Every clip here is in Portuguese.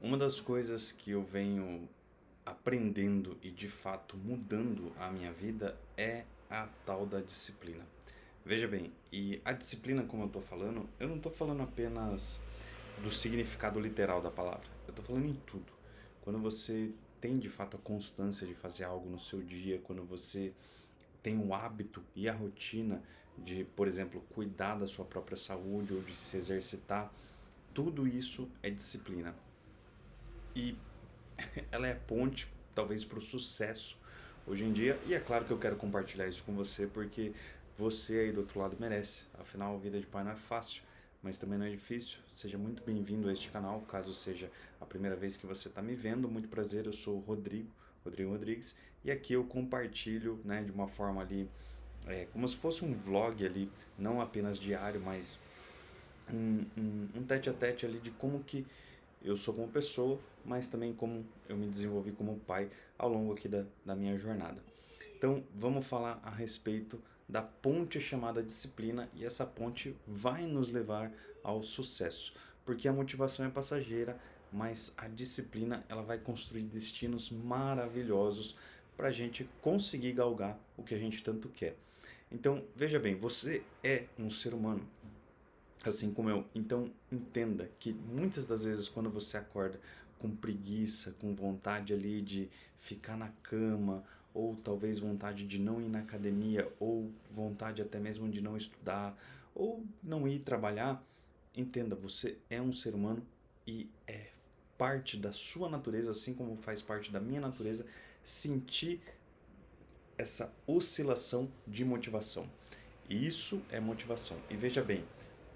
Uma das coisas que eu venho aprendendo e de fato mudando a minha vida é a tal da disciplina. Veja bem, e a disciplina, como eu não estou falando apenas do significado literal da palavra, eu estou falando em tudo. Quando você tem de fato a constância de fazer algo no seu dia, quando você tem o hábito e a rotina de, por exemplo, cuidar da sua própria saúde ou de se exercitar, tudo isso é disciplina. E ela é a ponte, talvez, para o sucesso hoje em dia. E é claro que eu quero compartilhar isso com você, porque você aí do outro lado merece. Afinal, a vida de pai não é fácil, mas também não é difícil. Seja muito bem-vindo a este canal, caso seja a primeira vez que você está me vendo. Muito prazer, eu sou o Rodrigo Rodrigues, e aqui eu compartilho, né, de uma forma ali, como se fosse um vlog ali, não apenas diário, mas um tete a tete ali de como que eu sou como pessoa, mas também como eu me desenvolvi como pai ao longo aqui da minha jornada. Então, vamos falar a respeito da ponte chamada disciplina, e essa ponte vai nos levar ao sucesso, porque a motivação é passageira, mas a disciplina ela vai construir destinos maravilhosos para a gente conseguir galgar o que a gente tanto quer. Então, veja bem, você é um ser humano assim como eu. Então entenda que muitas das vezes quando você acorda com preguiça, com vontade ali de ficar na cama, ou talvez vontade de não ir na academia, ou vontade até mesmo de não estudar, ou não ir trabalhar, entenda, você é um ser humano e é parte da sua natureza, assim como faz parte da minha natureza, sentir essa oscilação de motivação. E isso é motivação. E veja bem,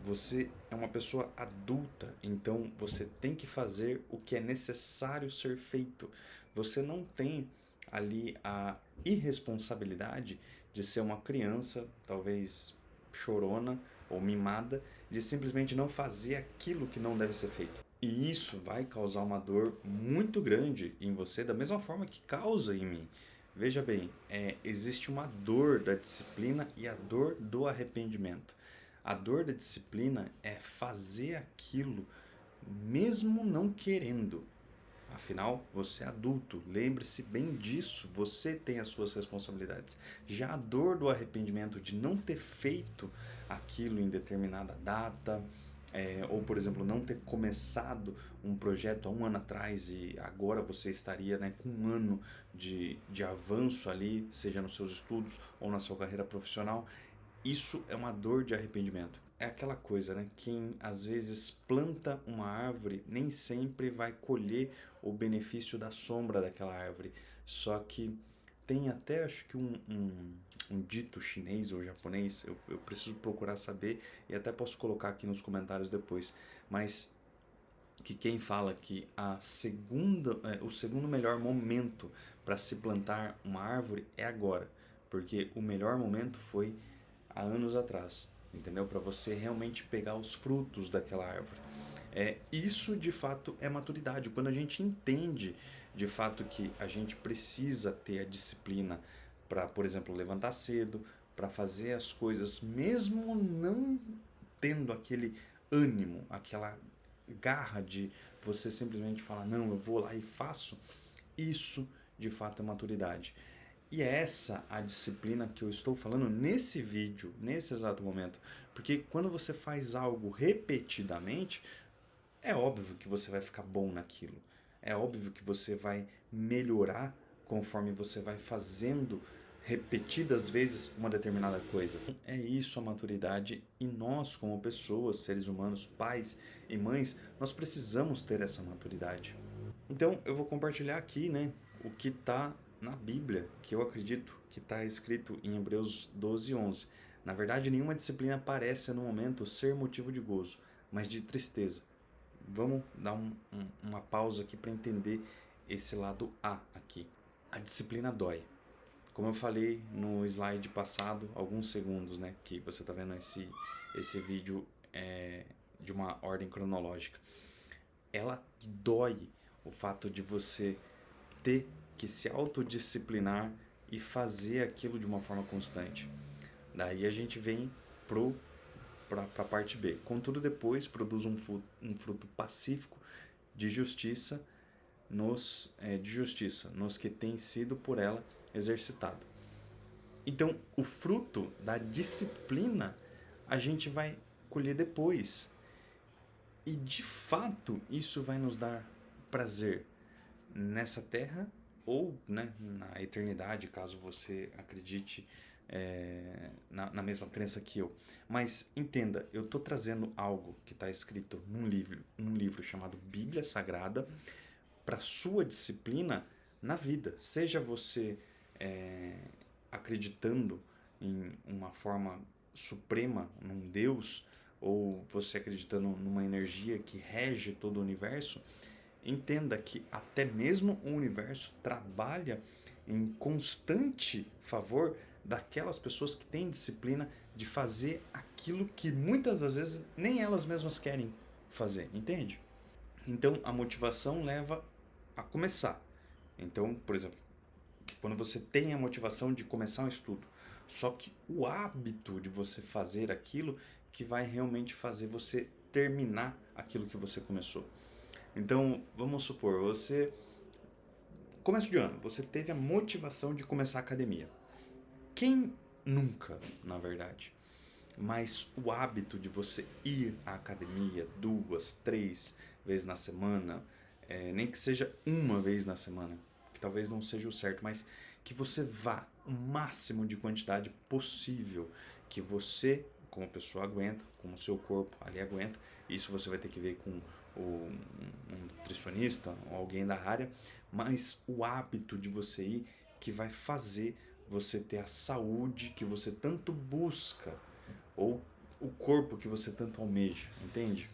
você é uma pessoa adulta, então você tem que fazer o que é necessário ser feito. Você não tem ali a irresponsabilidade de ser uma criança, talvez chorona ou mimada, de simplesmente não fazer aquilo que não deve ser feito. E isso vai causar uma dor muito grande em você, da mesma forma que causa em mim. Veja bem, existe uma dor da disciplina e a dor do arrependimento. A dor da disciplina é fazer aquilo mesmo não querendo. Afinal, você é adulto, lembre-se bem disso, você tem as suas responsabilidades. Já a dor do arrependimento de não ter feito aquilo em determinada data, ou por exemplo, não ter começado um projeto há um ano atrás e agora você estaria, né, com um ano de avanço ali, seja nos seus estudos ou na sua carreira profissional, isso é uma dor de arrependimento. É aquela coisa, né? Quem às vezes planta uma árvore nem sempre vai colher o benefício da sombra daquela árvore. Só que tem até, acho que um dito chinês ou japonês, eu preciso procurar saber e até posso colocar aqui nos comentários depois. Mas que quem fala que o segundo melhor momento para se plantar uma árvore é agora, porque o melhor momento foi há anos atrás, entendeu? Para você realmente pegar os frutos daquela árvore. Isso de fato é maturidade. Quando a gente entende de fato que a gente precisa ter a disciplina para, por exemplo, levantar cedo, para fazer as coisas, mesmo não tendo aquele ânimo, aquela garra de você simplesmente falar, não, eu vou lá e faço, isso de fato é maturidade. E é essa a disciplina que eu estou falando nesse vídeo, nesse exato momento. Porque quando você faz algo repetidamente, é óbvio que você vai ficar bom naquilo. É óbvio que você vai melhorar conforme você vai fazendo repetidas vezes uma determinada coisa. É isso a maturidade, e nós, como pessoas, seres humanos, pais e mães, nós precisamos ter essa maturidade. Então eu vou compartilhar aqui, né, o que está na Bíblia, que eu acredito que está escrito em Hebreus 12:11. Na verdade, nenhuma disciplina parece no momento ser motivo de gozo, mas de tristeza. Vamos dar uma pausa aqui para entender esse lado A aqui. A disciplina dói. Como eu falei no slide passado, alguns segundos, né, que você está vendo esse vídeo de uma ordem cronológica. Ela dói o fato de você ter que se autodisciplinar e fazer aquilo de uma forma constante. Daí a gente vem para a parte B. Contudo, depois produz um fruto pacífico de justiça nos que tem sido por ela exercitado. Então, o fruto da disciplina a gente vai colher depois. E de fato, isso vai nos dar prazer nessa terra ou, né, na eternidade, caso você acredite na mesma crença que eu. Mas entenda, eu estou trazendo algo que está escrito num livro chamado Bíblia Sagrada para sua disciplina na vida. Seja você acreditando em uma forma suprema, num Deus, ou você acreditando numa energia que rege todo o universo, entenda que até mesmo o universo trabalha em constante favor daquelas pessoas que têm disciplina de fazer aquilo que muitas das vezes nem elas mesmas querem fazer, entende? Então a motivação leva a começar. Então, por exemplo, quando você tem a motivação de começar um estudo, só que o hábito de você fazer aquilo que vai realmente fazer você terminar aquilo que você começou. Então, vamos supor, você começo de ano, você teve a motivação de começar a academia. Quem nunca, na verdade? Mas o hábito de você ir à academia 2, 3 vezes na semana, nem que seja uma vez na semana, que talvez não seja o certo, mas que você vá o máximo de quantidade possível que você, como pessoa, aguenta, como o seu corpo ali aguenta. Isso você vai ter que ver com um nutricionista ou alguém da área, mas o hábito de você ir que vai fazer você ter a saúde que você tanto busca ou o corpo que você tanto almeja, entende?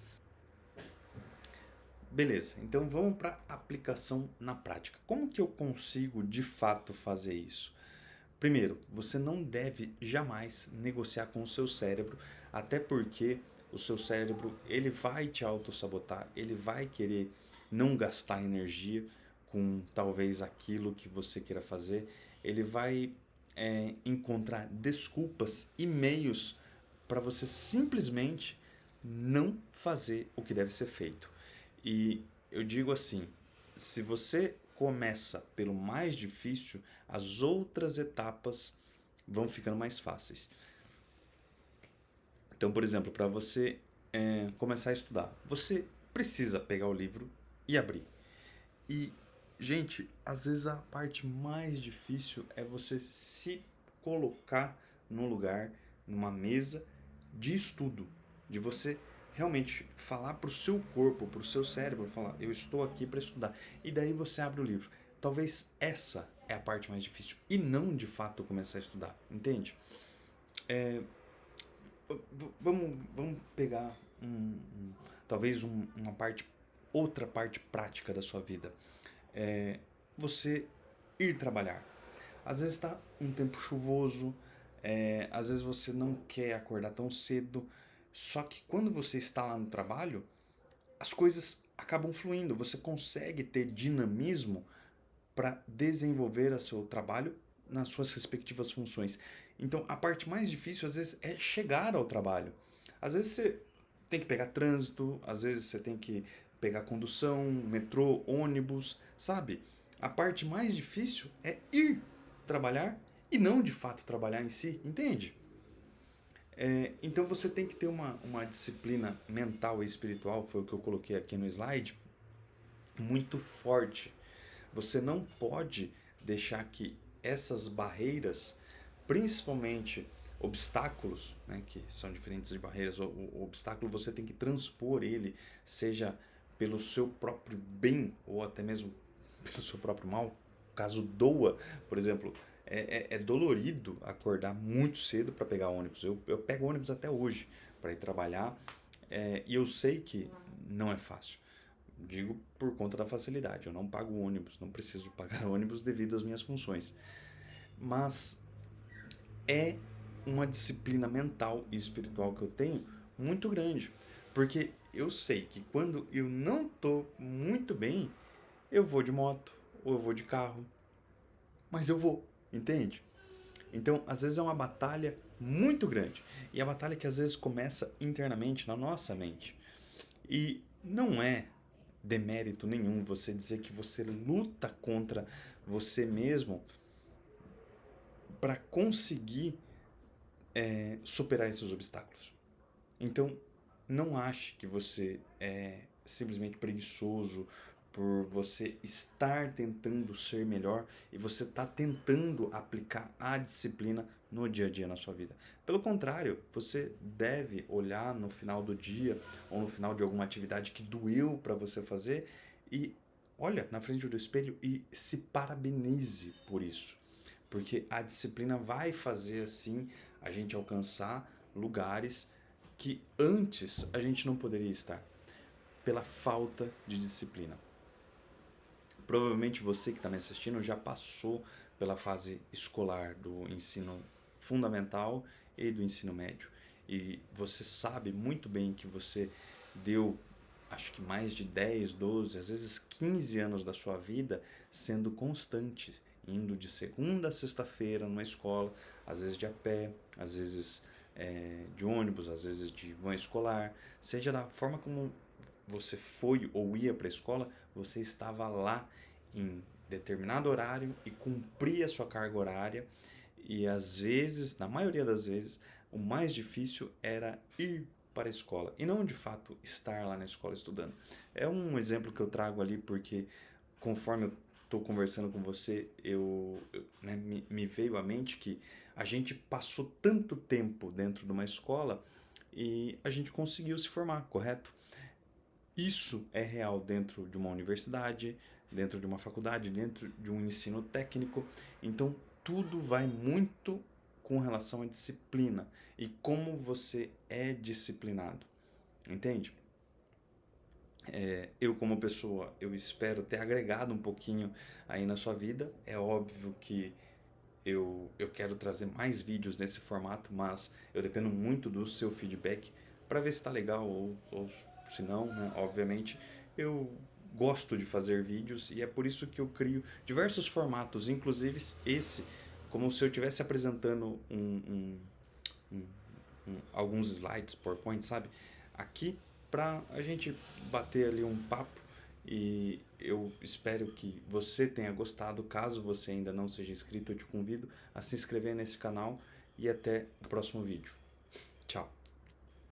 Beleza, então vamos para a aplicação na prática. Como que eu consigo de fato fazer isso? Primeiro, você não deve jamais negociar com o seu cérebro, até porque o seu cérebro ele vai te autossabotar, ele vai querer não gastar energia com talvez aquilo que você queira fazer, ele vai encontrar desculpas e meios para você simplesmente não fazer o que deve ser feito. E eu digo assim, se você começa pelo mais difícil, as outras etapas vão ficando mais fáceis. Então, por exemplo, para você começar a estudar, você precisa pegar o livro e abrir. E, gente, às vezes a parte mais difícil é você se colocar num lugar, numa mesa de estudo, de você realmente falar para o seu corpo, para o seu cérebro, falar, eu estou aqui para estudar. E daí você abre o livro. Talvez essa é a parte mais difícil e não de fato começar a estudar, entende? Vamos pegar talvez outra parte prática da sua vida. Você ir trabalhar. Às vezes está um tempo chuvoso, às vezes você não quer acordar tão cedo, só que quando você está lá no trabalho, as coisas acabam fluindo, você consegue ter dinamismo para desenvolver o seu trabalho nas suas respectivas funções. Então, a parte mais difícil, às vezes, é chegar ao trabalho. Às vezes você tem que pegar trânsito, às vezes você tem que pegar condução, metrô, ônibus, sabe? A parte mais difícil é ir trabalhar e não de fato trabalhar em si, entende? Então você tem que ter uma disciplina mental e espiritual, foi o que eu coloquei aqui no slide, muito forte. Você não pode deixar que essas barreiras, principalmente obstáculos, né, que são diferentes de barreiras, o obstáculo você tem que transpor ele, seja pelo seu próprio bem ou até mesmo pelo seu próprio mal, caso doa, por exemplo, é dolorido acordar muito cedo para pegar ônibus. Eu pego ônibus até hoje para ir trabalhar e eu sei que não é fácil. Digo por conta da facilidade. Eu não pago ônibus, não preciso pagar ônibus devido às minhas funções. Mas é uma disciplina mental e espiritual que eu tenho muito grande. Porque eu sei que quando eu não estou muito bem, eu vou de moto ou eu vou de carro. Mas eu vou, entende? Então, às vezes é uma batalha muito grande. E a batalha que às vezes começa internamente na nossa mente. E não é demérito nenhum você dizer que você luta contra você mesmo para conseguir superar esses obstáculos. Então, não ache que você é simplesmente preguiçoso por você estar tentando ser melhor e você está tentando aplicar a disciplina no dia a dia na sua vida. Pelo contrário, você deve olhar no final do dia ou no final de alguma atividade que doeu para você fazer e olha na frente do espelho e se parabenize por isso. Porque a disciplina vai fazer assim a gente alcançar lugares que antes a gente não poderia estar, pela falta de disciplina. Provavelmente você que está me assistindo já passou pela fase escolar do ensino fundamental e do ensino médio. E você sabe muito bem que você deu, acho que mais de 10, 12, às vezes 15 anos da sua vida sendo constante, indo de segunda a sexta-feira numa escola, às vezes de a pé, às vezes de ônibus, às vezes de van escolar, seja da forma como você foi ou ia para a escola, você estava lá em determinado horário e cumpria a sua carga horária. E às vezes, na maioria das vezes, o mais difícil era ir para a escola e não de fato estar lá na escola estudando. É um exemplo que eu trago ali porque conforme eu estou conversando com você, me veio à mente que a gente passou tanto tempo dentro de uma escola e a gente conseguiu se formar, correto? Isso é real dentro de uma universidade, dentro de uma faculdade, dentro de um ensino técnico. Então, tudo vai muito com relação à disciplina e como você é disciplinado, entende? Eu como pessoa, eu espero ter agregado um pouquinho aí na sua vida. É óbvio que eu quero trazer mais vídeos nesse formato, mas eu dependo muito do seu feedback para ver se está legal ou se não, né? Obviamente, eu gosto de fazer vídeos e é por isso que eu crio diversos formatos, inclusive esse, como se eu estivesse apresentando um, alguns slides, PowerPoint, sabe? Aqui para a gente bater ali um papo e eu espero que você tenha gostado. Caso você ainda não seja inscrito, eu te convido a se inscrever nesse canal e até o próximo vídeo. Tchau!